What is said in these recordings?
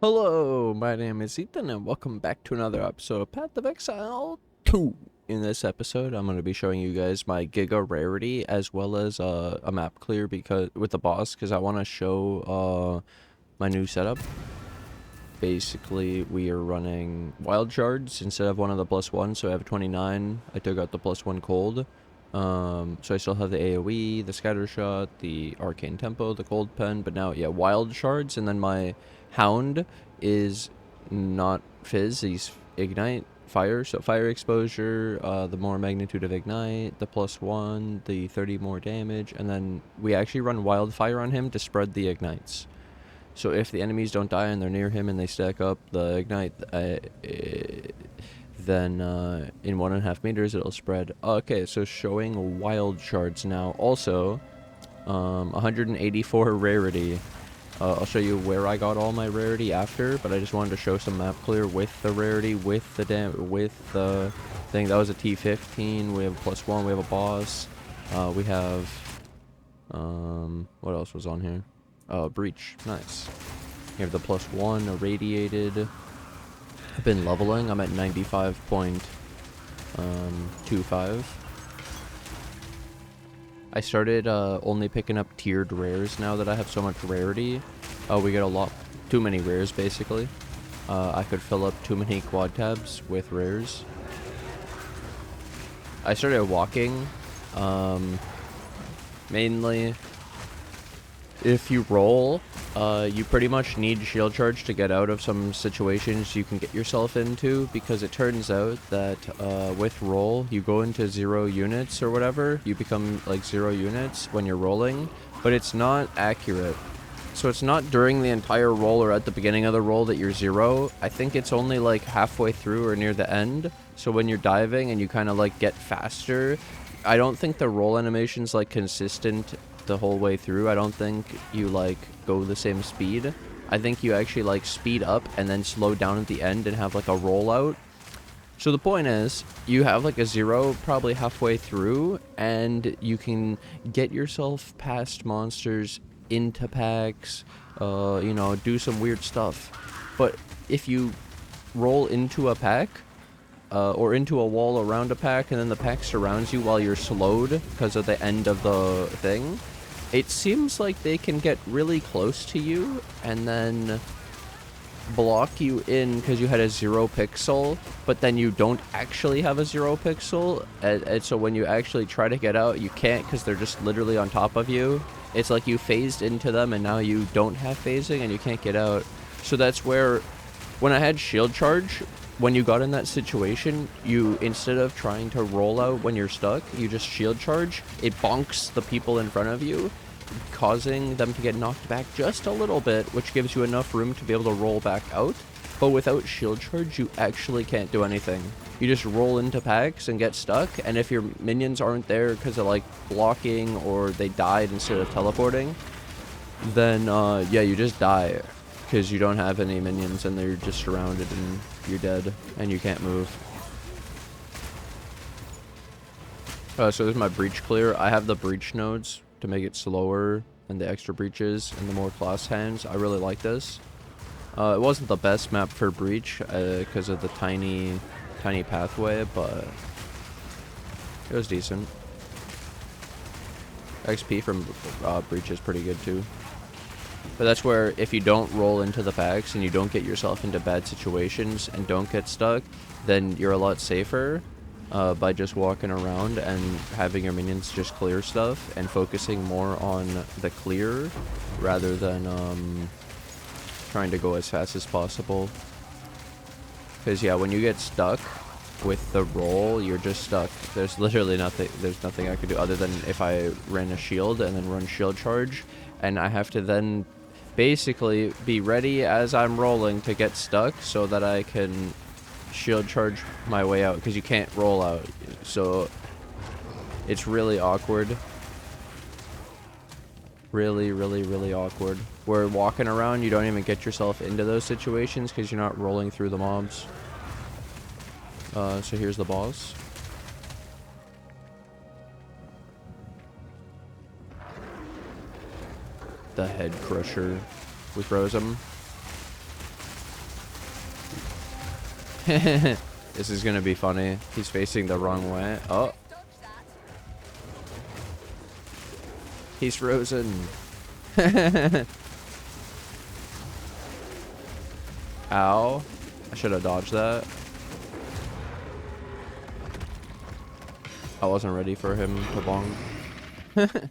Hello, my name is Ethan, and welcome back to another episode of Path of Exile 2. In this episode, I'm going to be showing you guys my Giga Rarity as well as a map clear because with the boss because I want to show my new setup. Basically, we are running Wildshards instead of one of the +1, so I have 29. I took out the +1 cold. So I still have the AoE, the scatter shot, the arcane tempo, the cold pen, but now, yeah, Wildshards, and then my hound is not fizz, he's ignite, fire, so fire exposure, the more magnitude of ignite, the +1, the 30 more damage, and then we actually run wildfire on him to spread the ignites. So if the enemies don't die and they're near him and they stack up the ignite, then in 1.5 meters it'll spread. Okay, so showing wild shards now. Also, 184 rarity. I'll show you where I got all my rarity after, but I just wanted to show some map clear with the rarity, with the thing. That was a T15. We have a +1. We have a boss. We have what else was on here? Breach. Nice. You have the +1 irradiated. I've been leveling. I'm at 95.25. I started only picking up tiered rares now that I have so much rarity. We get a lot too many rares basically. I could fill up too many quad tabs with rares. I started walking mainly if you roll, you pretty much need shield charge to get out of some situations you can get yourself into, because it turns out that with roll, you go into 0 units or whatever, you become like 0 units when you're rolling, but it's not accurate. So it's not during the entire roll or at the beginning of the roll that you're 0. I think it's only like halfway through or near the end. So when you're diving and you kind of like get faster, I don't think the roll animation's like consistent the whole way through. I don't think you like go the same speed. I think you actually like speed up and then slow down at the end and have like a rollout. So the point is, you have like a 0 probably halfway through, and you can get yourself past monsters into packs, you know, do some weird stuff. But if you roll into a pack, or into a wall around a pack, and then the pack surrounds you while you're slowed because of the end of the thing, it seems like they can get really close to you and then block you in because you had a 0 pixel, but then you don't actually have a 0 pixel, and so when you actually try to get out, you can't because they're just literally on top of you. It's like you phased into them and now you don't have phasing and you can't get out. So that's where, when I had shield charge, when you got in that situation, you, instead of trying to roll out when you're stuck, you just shield charge. It bonks the people in front of you, causing them to get knocked back just a little bit, which gives you enough room to be able to roll back out. But without shield charge, you actually can't do anything. You just roll into packs and get stuck, and if your minions aren't there because of like blocking or they died instead of teleporting, then yeah, you just die because you don't have any minions and they're just surrounded and you're dead and you can't move. So there's my breach clear. I have the breach nodes to make it slower and the extra breaches and the more class hands. I really like this. It wasn't the best map for breach because of the tiny pathway, but it was decent. XP from breach is pretty good too. But that's where, if you don't roll into the packs and you don't get yourself into bad situations and don't get stuck, then you're a lot safer by just walking around and having your minions just clear stuff and focusing more on the clear rather than trying to go as fast as possible. Because yeah, when you get stuck with the roll, you're just stuck. There's literally nothing I could do other than if I ran a shield and then run shield charge, and I have to then basically be ready as I'm rolling to get stuck so that I can shield charge my way out, because you can't roll out, so it's really awkward. Really awkward. Where walking around, you don't even get yourself into those situations because you're not rolling through the mobs. So here's the boss. The head crusher with Rosem. This is gonna be funny. He's facing the wrong way. Oh. He's frozen. Ow. I should have dodged that. I wasn't ready for him to bonk.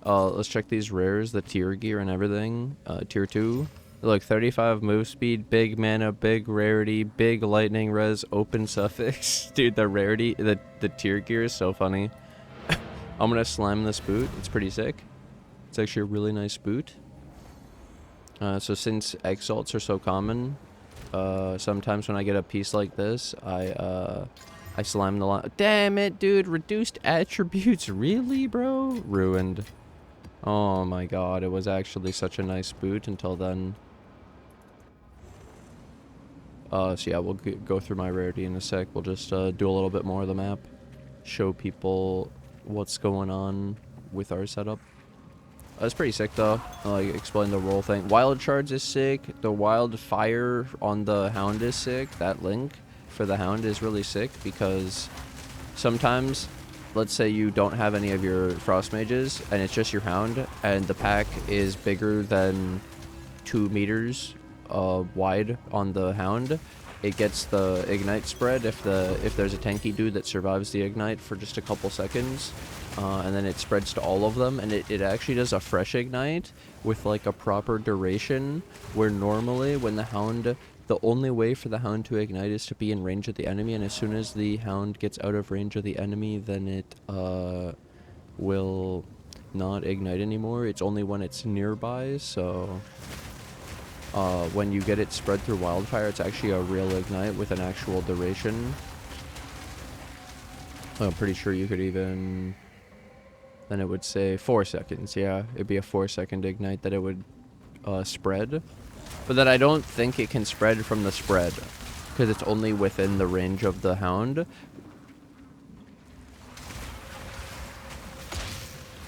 Let's check these rares, the tier gear and everything. Tier 2. Look, 35 move speed, big mana, big rarity, big lightning res, open suffix. Dude, the rarity, the tier gear is so funny. I'm gonna slam this boot. It's pretty sick. It's actually a really nice boot. So since exalts are so common, sometimes when I get a piece like this, I slam the line. Damn it, dude! Reduced attributes, really, bro? Ruined. Oh my god, it was actually such a nice boot until then. So yeah, we'll go through my rarity in a sec. We'll just do a little bit more of the map, show people what's going on with our setup. That's pretty sick though. Like, explain the roll thing. Wildshards is sick. The wildfire on the hound is sick. That link for the hound is really sick because sometimes, let's say you don't have any of your frost mages and it's just your hound and the pack is bigger than 2 meters wide on the hound. It gets the ignite spread if there's a tanky dude that survives the ignite for just a couple seconds. And then it spreads to all of them, and it actually does a fresh ignite with like a proper duration, where normally when the hound, the only way for the hound to ignite is to be in range of the enemy, and as soon as the hound gets out of range of the enemy, then it will not ignite anymore. It's only when it's nearby, so when you get it spread through wildfire, it's actually a real ignite with an actual duration. I'm pretty sure you could even... Then it would say 4 seconds, yeah. It'd be a 4-second ignite that it would spread. But then I don't think it can spread from the spread, because it's only within the range of the hound.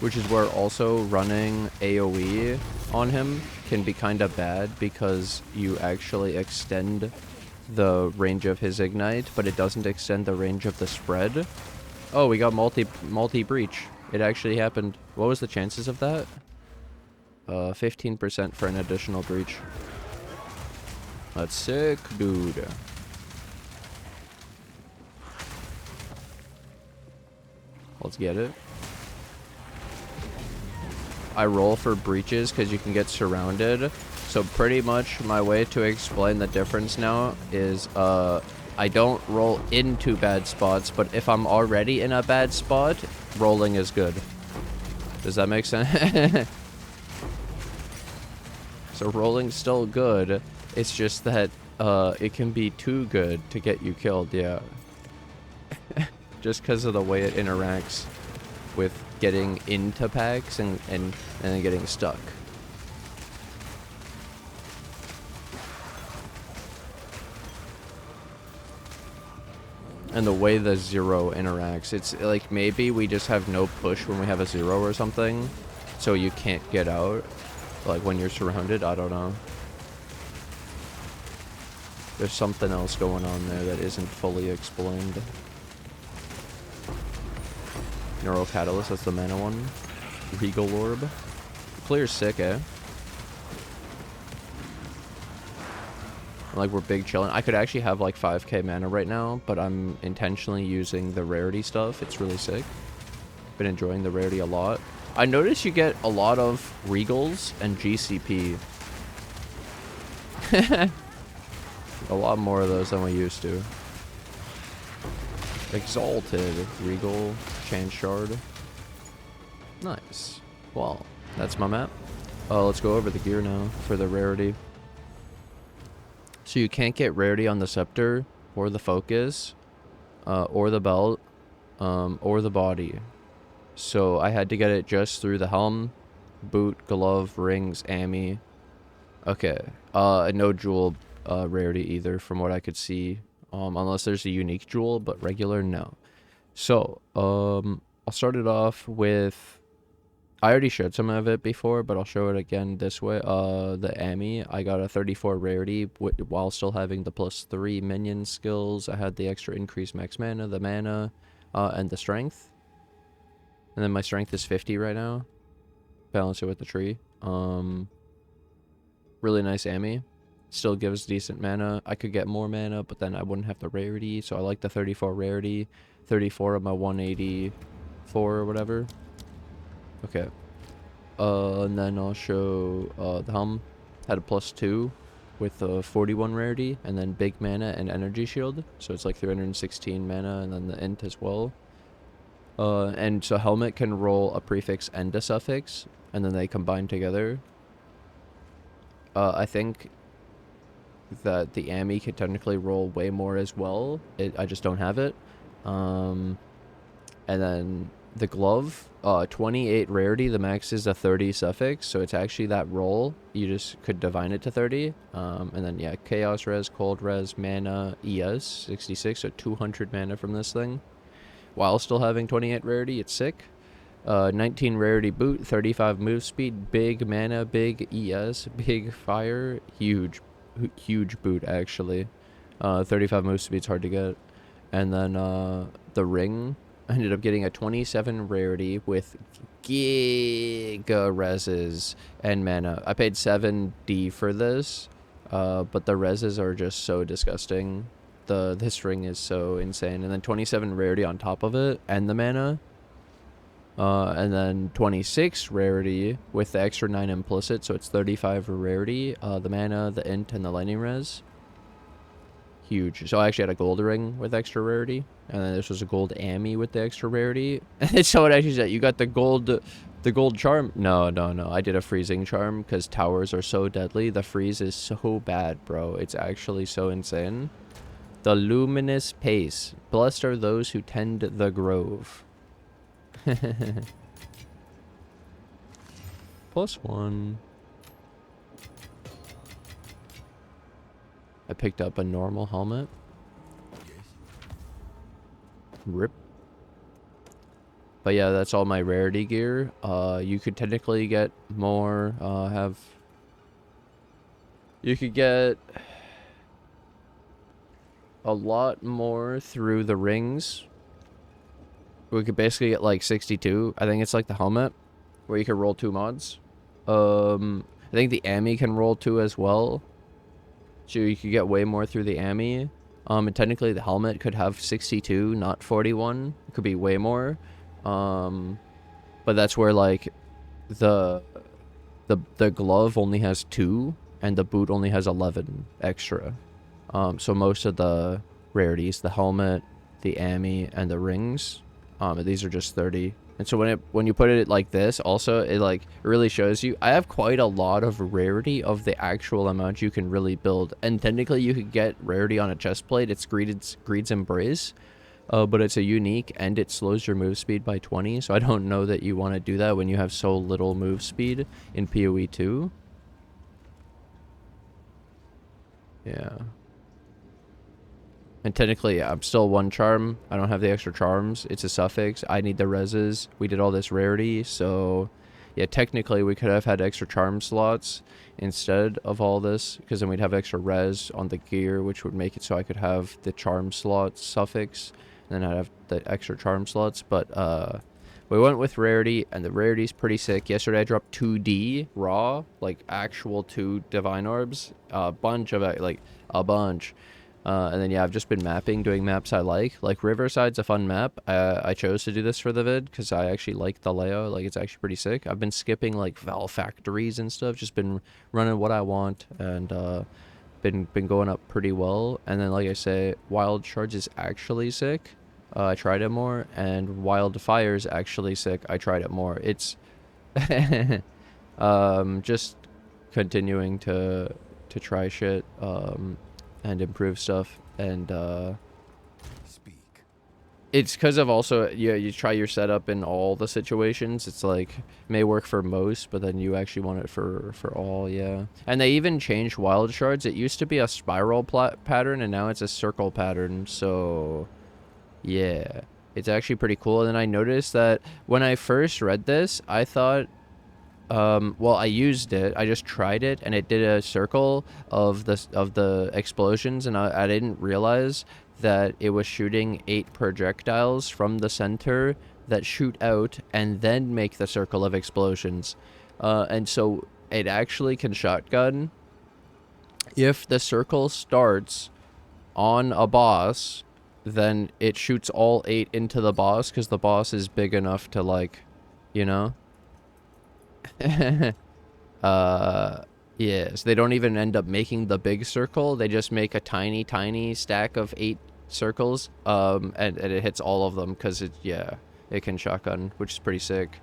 Which is where also running AoE on him can be kind of bad, because you actually extend the range of his ignite, but it doesn't extend the range of the spread. Oh, we got multi-breach. It actually happened. What was the chances of that? 15% for an additional breach. That's sick, dude. Let's get it. I roll for breaches because you can get surrounded. So pretty much my way to explain the difference now is I don't roll into bad spots, but if I'm already in a bad spot, rolling is good. Does that make sense? So rolling's still good. It's just that it can be too good to get you killed, yeah. Just because of the way it interacts with getting into packs and then getting stuck. And the way the 0 interacts, it's like maybe we just have no push when we have a 0 or something, so you can't get out, like when you're surrounded. I don't know. There's something else going on there that isn't fully explained. Neural Catalyst, that's the mana one. Regal Orb. Clear's sick, eh? Like, we're big chilling. I could actually have like 5k mana right now, but I'm intentionally using the rarity stuff. It's really sick. Been enjoying the rarity a lot. I noticed you get a lot of regals and GCP. A lot more of those than we used to. Exalted, regal, chance shard. Nice. Well, that's my map. Let's go over the gear now for the rarity. So you can't get rarity on the scepter, or the focus, or the belt, or the body. So I had to get it just through the helm, boot, glove, rings, ammi. Okay. No jewel rarity either, from what I could see. Unless there's a unique jewel, but regular, no. So, I'll start it off with I already showed some of it before, but I'll show it again this way. The Ami, I got a 34 rarity while still having the +3 minion skills. I had the extra increased max mana, the mana, and the strength. And then my strength is 50 right now. Balance it with the tree. Really nice Ami. Still gives decent mana. I could get more mana, but then I wouldn't have the rarity. So I like the 34 rarity. 34 of my 184 or whatever. Okay. And then I'll show the helm had a +2 with a 41 rarity, and then big mana and energy shield. So it's like 316 mana, and then the int as well. And so helmet can roll a prefix and a suffix, and then they combine together. I think that the Ami can technically roll way more as well. I just don't have it. And then the glove, 28 rarity, the max is a 30 suffix, so it's actually that roll. You just could divine it to 30. And then, yeah, chaos res, cold res, mana, ES, 66, so 200 mana from this thing. While still having 28 rarity, it's sick. 19 rarity boot, 35 move speed, big mana, big ES, big fire, huge boot actually. 35 move speed's hard to get. And then the ring, I ended up getting a 27 rarity with giga reses and mana. I paid 7D for this, but the reses are just so disgusting. This ring is so insane. And then 27 rarity on top of it, and the mana. And then 26 rarity with the extra 9 implicit, so it's 35 rarity. The mana, the int, and the lightning res. Huge. So I actually had a gold ring with extra rarity, and then this was a gold Ami with the extra rarity. And so it actually said, you got the gold charm? No. I did a freezing charm because towers are so deadly. The freeze is so bad, bro. It's actually so insane. The luminous pace. Blessed are those who tend the grove. +1. I picked up a normal helmet. Rip. But yeah, that's all my rarity gear. You could technically get more, you could get a lot more through the rings. We could basically get like 62. I think it's like the helmet, where you can roll 2 mods. I think the Ami can roll 2 as well. So you could get way more through the Ami. And technically the helmet could have 62, not 41. It could be way more. But that's where like the glove only has 2 and the boot only has 11 extra. So most of the rarities, the helmet, the Ami, and the rings, these are just 30. And so when you put it like this, also it like really shows you I have quite a lot of rarity of the actual amount you can really build. And technically you could get rarity on a chest plate. It's Greed's Embrace, but it's a unique and it slows your move speed by 20. So I don't know that you want to do that when you have so little move speed in PoE 2. Yeah. And technically, yeah, I'm still 1 charm. I don't have the extra charms. It's a suffix. I need the reses. We did all this rarity, so yeah, technically we could have had extra charm slots instead of all this, because then we'd have extra res on the gear, which would make it so I could have the charm slot suffix, and then I'd have the extra charm slots. But we went with rarity, and the rarity's pretty sick. Yesterday I dropped 2D raw, like actual 2 divine orbs, a bunch of it, like a bunch. And then yeah, I've just been doing maps I like Riverside's a fun map. I chose to do this for the vid because I actually like the layout. Like, it's actually pretty sick. I've been skipping like Val factories and stuff, just been running what I want, and been going up pretty well. And then, like I say, Wildshards is actually sick. I tried it more, and Wildfire's actually sick. I tried it more. It's just continuing to try shit and improve stuff, and it's because of also, yeah, you try your setup in all the situations. It's like may work for most, but then you actually want it for all. Yeah. And they even changed Wildshards. It used to be a spiral pattern, and now it's a circle pattern. So yeah, It's actually pretty cool. And then I noticed that when I first read this, I thought, well, I used it. I just tried it, and it did a circle of the explosions, and I didn't realize that it was shooting 8 projectiles from the center that shoot out and then make the circle of explosions. And so it actually can shotgun if the circle starts on a boss, then it shoots all 8 into the boss because the boss is big enough to, like, you know? Yeah, so they don't even end up making the big circle. They just make a tiny, tiny stack of 8 circles, and it hits all of them because it can shotgun, which is pretty sick.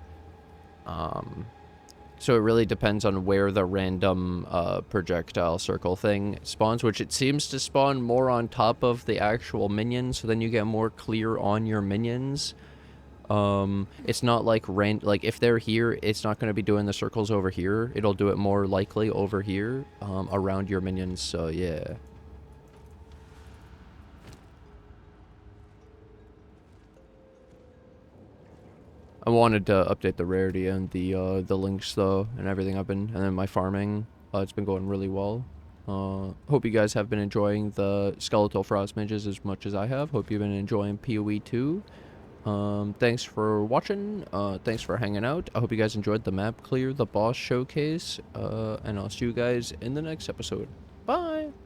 So it really depends on where the random projectile circle thing spawns, which it seems to spawn more on top of the actual minions, so then you get more clear on your minions. It's not like if they're here, it's not going to be doing the circles over here. It'll do it more likely over here, around your minions, so yeah. I wanted to update the rarity and the links though, and everything and then my farming, it's been going really well. Hope you guys have been enjoying the skeletal frost mages as much as I have. Hope you've been enjoying PoE too. Thanks for watching, thanks for hanging out. I hope you guys enjoyed the map clear, the boss showcase, and I'll see you guys in the next episode. Bye!